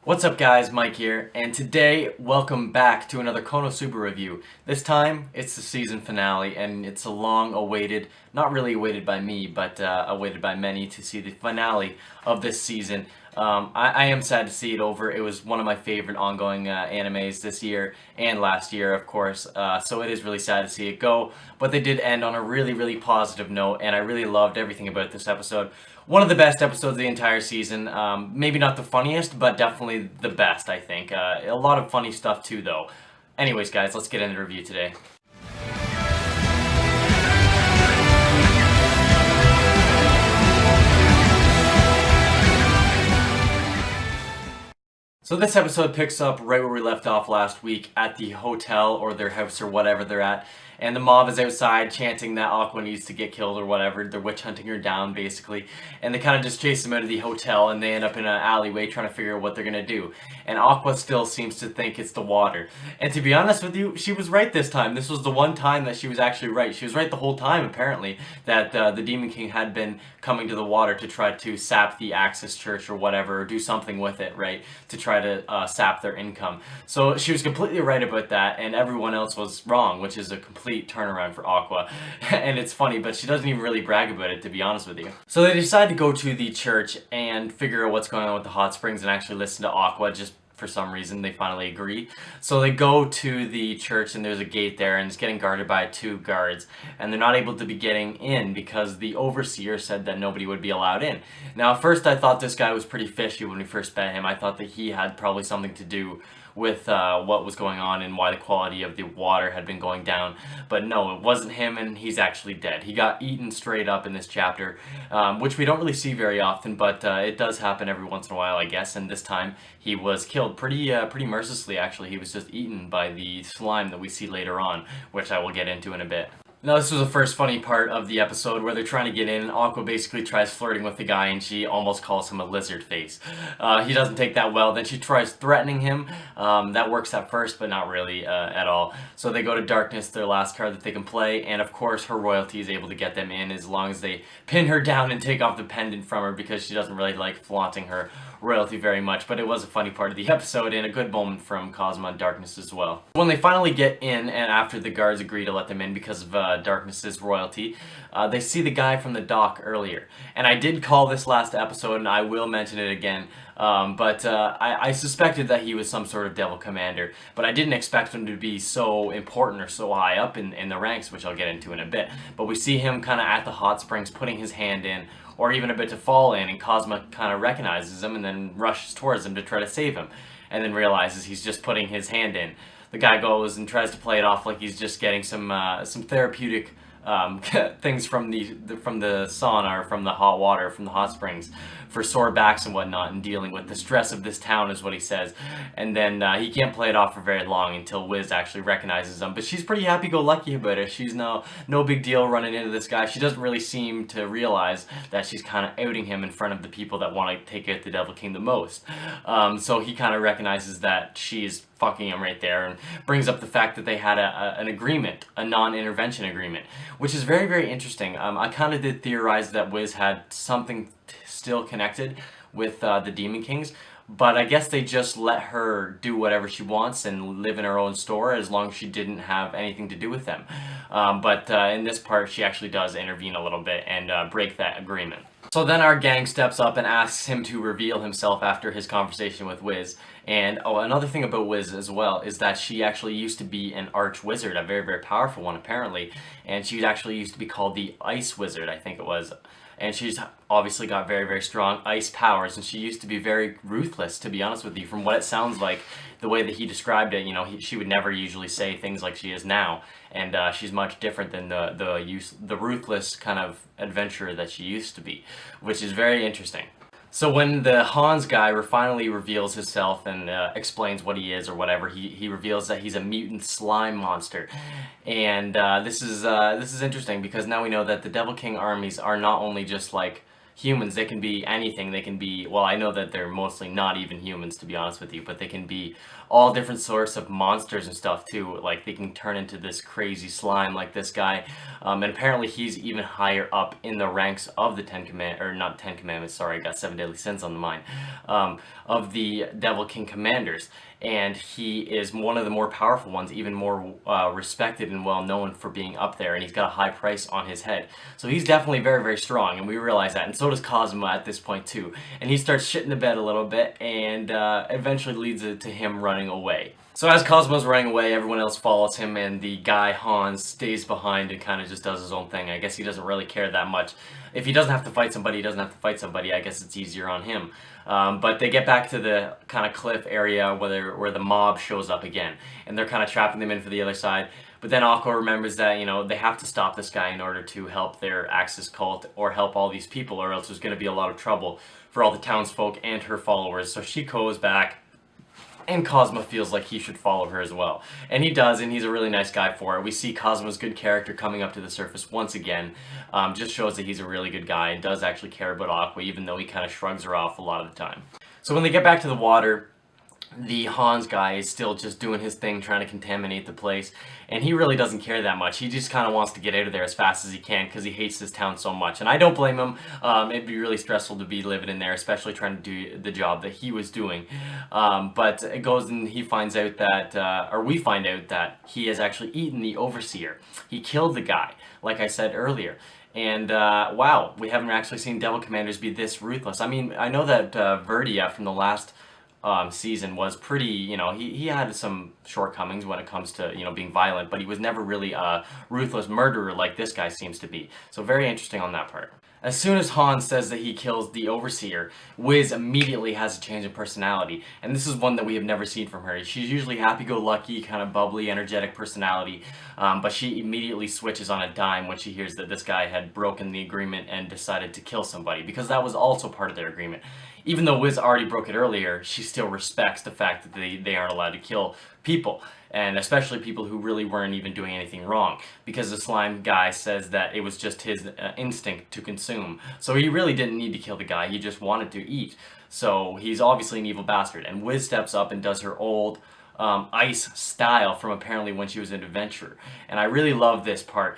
What's up guys, Mike here, and today, welcome back to another Konosuba review. This time, it's the season finale, and it's a long-awaited, not really awaited by me, but awaited by many to see the finale of this season. I am sad to see it over. It was one of my favorite ongoing animes this year, and last year, of course, so it is really sad to see it go, but they did end on a really positive note, and I really loved everything about this episode. One of the best episodes of the entire season. Maybe not the funniest, but definitely the best, I think. A lot of funny stuff too, though. Anyways, guys, let's get into the review today. So this episode picks up right where we left off last week at the hotel or their house or whatever they're at. And the mob is outside chanting that Aqua needs to get killed or whatever. They're witch hunting her down, basically. And they kind of just chase him out of the hotel, and they end up in an alleyway trying to figure out what they're going to do. And Aqua still seems to think it's the water. And to be honest with you, she was right this time. This was the one time that she was actually right. She was right the whole time, apparently, that the Demon King had been coming to the water to try to sap the Axis Church or whatever, or do something with it, right? To try to sap their income. So she was completely right about that, and everyone else was wrong, which is a complete turnaround for Aqua. And it's funny, but she doesn't even really brag about it, to be honest with you. So they decide to go to the church and figure out what's going on with the hot springs and actually listen to Aqua. Just for some reason they finally agree. So they go to the church, and there's a gate there, and it's getting guarded by 2 guards, and they're not able to be getting in because the overseer said that nobody would be allowed in. Now at first I thought this guy was pretty fishy when we first met him. I thought that he had probably something to do with what was going on and why the quality of the water had been going down. But no, it wasn't him, and he's actually dead. He got eaten straight up in this chapter, which we don't really see very often, but it does happen every once in a while, I guess, and this time he was killed pretty mercilessly, actually. He was just eaten by the slime that we see later on, which I will get into in a bit. Now this was the first funny part of the episode where they're trying to get in, and Aqua basically tries flirting with the guy, and she almost calls him a lizard face. He doesn't take that well. Then she tries threatening him. That works at first, but not really at all. So they go to Darkness, their last card that they can play, and of course her royalty is able to get them in as long as they pin her down and take off the pendant from her, because she doesn't really like flaunting her royalty very much. But it was a funny part of the episode and a good moment from Kozmas and Darkness as well. When they finally get in, and after the guards agree to let them in because of Darkness's royalty, they see the guy from the dock earlier. And I did call this last episode, and I will mention it again, but I suspected that he was some sort of devil commander, but I didn't expect him to be so important or so high up in the ranks, which I'll get into in a bit. But we see him kind of at the hot springs putting his hand in, or even a bit to fall in, and Kozma kind of recognizes him and then rushes towards him to try to save him, and then realizes he's just putting his hand in. The guy goes and tries to play it off like he's just getting some therapeutic things from the sauna, or from the hot water, from the hot springs, for sore backs and whatnot, and dealing with the stress of this town, is what he says. And then he can't play it off for very long until Wiz actually recognizes him. But she's pretty happy-go-lucky about it. She's no big deal running into this guy. She doesn't really seem to realize that she's kind of outing him in front of the people that want to take out the Devil King the most. So he kind of recognizes that she's fucking him right there, and brings up the fact that they had an agreement, a non-intervention agreement, which is very interesting. I kind of did theorize that Wiz had something still connected with the Demon Kings, but I guess they just let her do whatever she wants and live in her own store as long as she didn't have anything to do with them. But in this part, she actually does intervene a little bit and break that agreement. So then our gang steps up and asks him to reveal himself after his conversation with Wiz. And another thing about Wiz as well is that she actually used to be an arch wizard, a very powerful one apparently, and she actually used to be called the Ice Wizard, I think it was. And she's obviously got very strong ice powers, and she used to be very ruthless, to be honest with you. From what it sounds like, the way that he described it, you know, she would never usually say things like she is now, and she's much different than the ruthless kind of adventurer that she used to be, which is very interesting. So when the Hans guy finally reveals himself and explains what he is or whatever, he reveals that he's a mutant slime monster. And this is interesting, because now we know that the Devil King armies are not only just like humans. They can be anything. They can be, well, I know that they're mostly not even humans, to be honest with you, but they can be all different sorts of monsters and stuff too. Like they can turn into this crazy slime like this guy. And apparently he's even higher up in the ranks of the not Ten Commandments, sorry, I got 7 deadly sins on the mind, of the Devil King commanders. And he is one of the more powerful ones, even more respected and well known for being up there, and he's got a high price on his head. So he's definitely very, very strong, and we realize that, and so does Kozma at this point too. And he starts shitting the bed a little bit, and eventually leads it to him running away. So as Kozma's running away, everyone else follows him, and the guy, Hans, stays behind and kind of just does his own thing. I guess he doesn't really care that much. If he doesn't have to fight somebody, he doesn't have to fight somebody. I guess it's easier on him. But they get back to the kind of cliff area where the mob shows up again, and they're kind of trapping them in for the other side. But then Aqua remembers that, you know, they have to stop this guy in order to help their Axis cult or help all these people, or else there's going to be a lot of trouble for all the townsfolk and her followers. So she goes back, and Kozma feels like he should follow her as well. And he does, and he's a really nice guy for it. We see Kozma's good character coming up to the surface once again. Just shows that he's a really good guy and does actually care about Aqua, even though he kind of shrugs her off a lot of the time. So when they get back to the water, the Hans guy is still just doing his thing, trying to contaminate the place, and he really doesn't care that much. He just kind of wants to get out of there as fast as he can because he hates this town so much, and I don't blame him. It'd be really stressful to be living in there, especially trying to do the job that he was doing. But it goes and he finds out that, or we find out that he has actually eaten the Overseer. He killed the guy, like I said earlier. And, wow, we haven't actually seen Devil Commanders be this ruthless. I mean, I know that Verdia from the last season was pretty, you know, he had some shortcomings when it comes to, you know, being violent, but he was never really a ruthless murderer like this guy seems to be. So very interesting on that part. As soon as Hans says that he kills the Overseer, Wiz immediately has a change in personality, and this is one that we have never seen from her. She's usually happy-go-lucky, kind of bubbly, energetic personality, but she immediately switches on a dime when she hears that this guy had broken the agreement and decided to kill somebody, because that was also part of their agreement. Even though Wiz already broke it earlier, she still respects the fact that they aren't allowed to kill people, and especially people who really weren't even doing anything wrong, because the slime guy says that it was just his instinct to consume. So he really didn't need to kill the guy, he just wanted to eat. So he's obviously an evil bastard, and Wiz steps up and does her old ice style from apparently when she was an adventurer. And I really love this part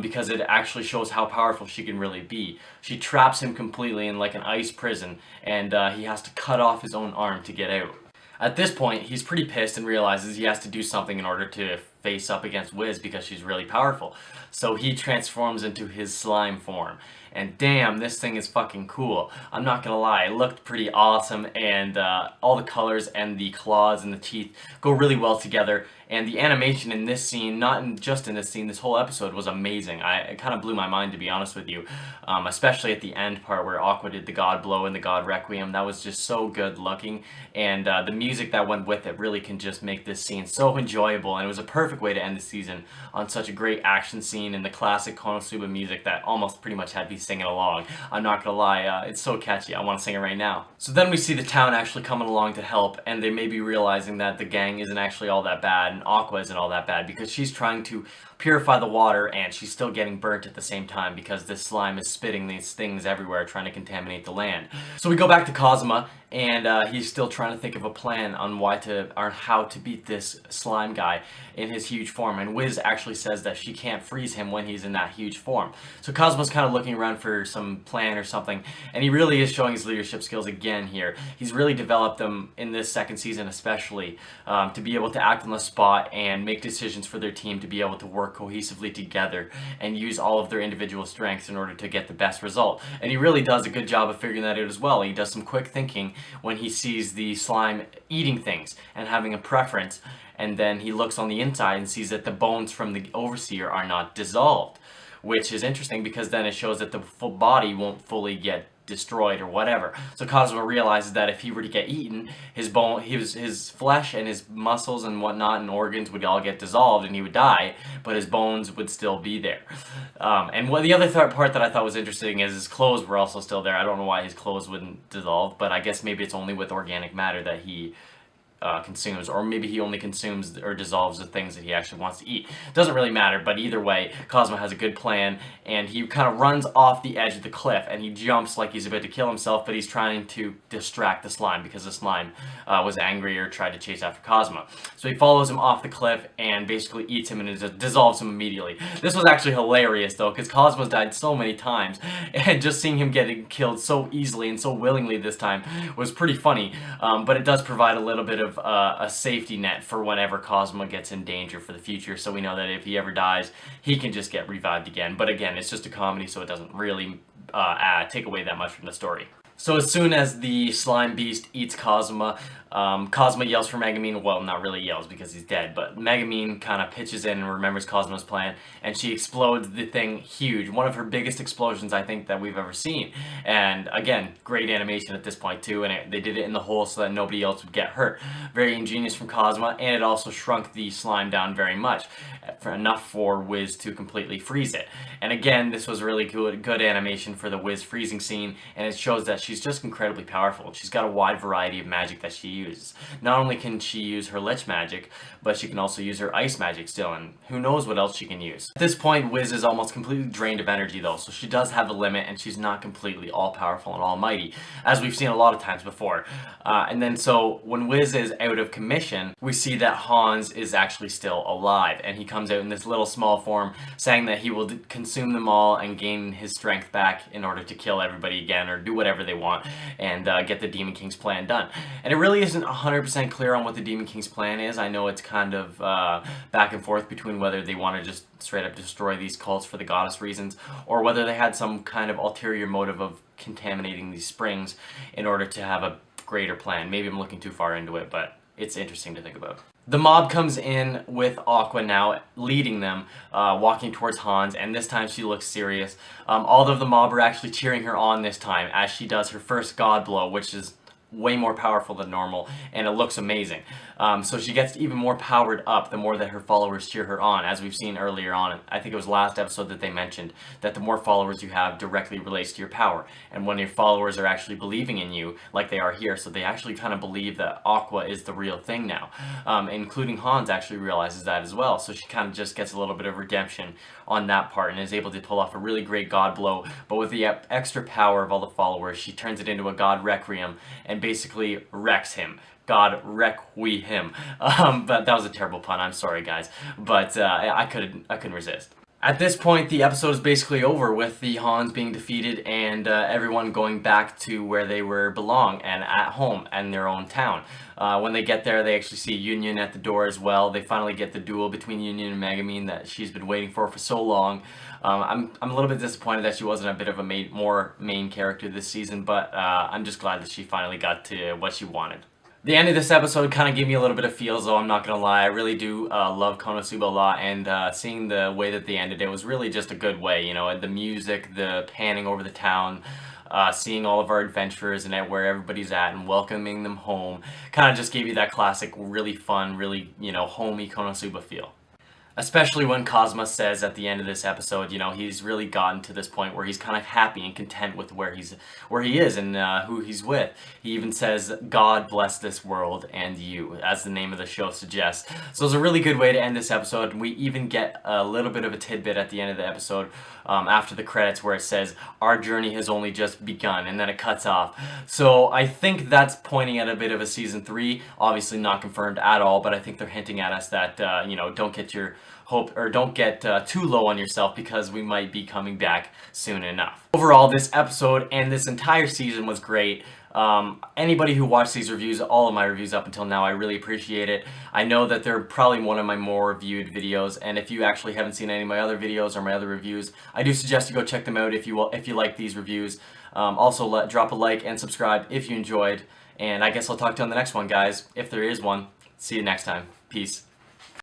because it actually shows how powerful she can really be. She traps him completely in like an ice prison, and he has to cut off his own arm to get out. At this point, he's pretty pissed and realizes he has to do something in order to face up against Wiz because she's really powerful. So he transforms into his slime form. And damn, this thing is fucking cool. I'm not gonna lie, it looked pretty awesome, and all the colors and the claws and the teeth go really well together. And the animation in this scene, just in this scene, this whole episode was amazing. It kind of blew my mind, to be honest with you. Especially at the end part where Aqua did the God Blow and the God Requiem. That was just so good looking. And the music that went with it really can just make this scene so enjoyable. And it was a perfect way to end the season on such a great action scene and the classic Konosuba music that almost pretty much had me singing along. I'm not gonna lie, it's so catchy. I want to sing it right now. So then we see the town actually coming along to help, and they may be realizing that the gang isn't actually all that bad, and Aqua isn't all that bad, because she's trying to purify the water and she's still getting burnt at the same time because this slime is spitting these things everywhere trying to contaminate the land. So we go back to Kozma, and he's still trying to think of a plan on how to beat this slime guy in his huge form, and Wiz actually says that she can't freeze him when he's in that huge form. So Kozma's kind of looking around for some plan or something, and he really is showing his leadership skills again here. He's really developed them in this second season especially, to be able to act on the spot and make decisions for their team, to be able to work cohesively together and use all of their individual strengths in order to get the best result. And he really does a good job of figuring that out as well. He does some quick thinking when he sees the slime eating things and having a preference, and then he looks on the inside and sees that the bones from the Overseer are not dissolved, which is interesting because then it shows that the full body won't fully get destroyed or whatever. So Kozma realizes that if he were to get eaten, his flesh and his muscles and whatnot and organs would all get dissolved and he would die, but his bones would still be there. And the other part that I thought was interesting is his clothes were also still there. I don't know why his clothes wouldn't dissolve, but I guess maybe it's only with organic matter that he consumes, or maybe he only consumes or dissolves the things that he actually wants to eat. Doesn't really matter, but either way, Kozma has a good plan, and he kind of runs off the edge of the cliff, and he jumps like he's about to kill himself, but he's trying to distract the slime, because the slime was angry or tried to chase after Kozma. So he follows him off the cliff and basically eats him and dissolves him immediately. This was actually hilarious, though, because Kozma's died so many times, and just seeing him getting killed so easily and so willingly this time was pretty funny, but it does provide a little bit of a safety net for whenever Kozma gets in danger for the future, so we know that if he ever dies, he can just get revived again. But again, it's just a comedy, so it doesn't really take away that much from the story. So as soon as the slime beast eats Kozma, Kozma yells for Megumin. Well, not really yells because he's dead, but Megumin kind of pitches in and remembers Kozma's plan, and she explodes the thing huge. One of her biggest explosions, I think, that we've ever seen. And again, great animation at this point too, and they did it in the hole so that nobody else would get hurt. Very ingenious from Kozma, and it also shrunk the slime down very much, enough for Wiz to completely freeze it. And again, this was really good animation for the Wiz freezing scene, and it shows that she's just incredibly powerful. She's got a wide variety of magic that she uses. Not only can she use her lich magic, but she can also use her ice magic still, and who knows what else she can use. At this point, Wiz is almost completely drained of energy though, so she does have a limit, and she's not completely all-powerful and almighty, as we've seen a lot of times before. And then so, when Wiz is out of commission, we see that Hans is actually still alive, and he comes out in this little small form, saying that he will consume them all and gain his strength back in order to kill everybody again, or do whatever they want, and get the Demon King's plan done. And it really isn't 100% clear on what the Demon King's plan is. I know it's kind of back and forth between whether they want to just straight up destroy these cults for the goddess reasons, or whether they had some kind of ulterior motive of contaminating these springs in order to have a greater plan. Maybe I'm looking too far into it, but it's interesting to think about. The mob comes in with Aqua now, leading them, walking towards Hans, and this time she looks serious. All of the mob are actually cheering her on this time, as she does her first god blow, which is way more powerful than normal, and it looks amazing. So she gets even more powered up the more that her followers cheer her on, as we've seen earlier on. I think it was last episode that they mentioned that the more followers you have directly relates to your power, and when your followers are actually believing in you, like they are here, so they actually kind of believe that Aqua is the real thing now. Including Hans actually realizes that as well, so she kind of just gets a little bit of redemption on that part and is able to pull off a really great god blow, but with the extra power of all the followers, she turns it into a god requiem and basically wrecks him. God requiem. But that was a terrible pun. I'm sorry, guys, but I couldn't resist. At this point, the episode is basically over, with the Hans being defeated and everyone going back to where they belong and at home in their own town. When they get there, they actually see Union at the door as well. They finally get the duel between Union and Megumin that she's been waiting for so long. I'm a little bit disappointed that she wasn't a bit of a more main character this season, but I'm just glad that she finally got to what she wanted. The end of this episode kind of gave me a little bit of feels, though, I'm not going to lie. I really do love Konosuba a lot, and seeing the way that they ended it was really just a good way. You know, the music, the panning over the town, seeing all of our adventurers and where everybody's at and welcoming them home kind of just gave you that classic, really fun, really, you know, homey Konosuba feel. Especially when Kozma says at the end of this episode, you know, he's really gotten to this point where he's kind of happy and content with where he is and who he's with. He even says, "God bless this world and you," as the name of the show suggests. So it's a really good way to end this episode. We even get a little bit of a tidbit at the end of the episode after the credits where it says, "Our journey has only just begun," and then it cuts off. So I think that's pointing at a bit of a season 3. Obviously not confirmed at all, but I think they're hinting at us that, you know, don't get your hope, or don't get too low on yourself, because we might be coming back soon enough. Overall, this episode and this entire season was great. Anybody who watched these reviews, all of my reviews up until now, I really appreciate it. I know that they're probably one of my more viewed videos, and if you actually haven't seen any of my other videos or my other reviews, I do suggest you go check them out if you like these reviews. Also, drop a like and subscribe if you enjoyed, and I guess I'll talk to you on the next one, guys, if there is one. See you next time. Peace.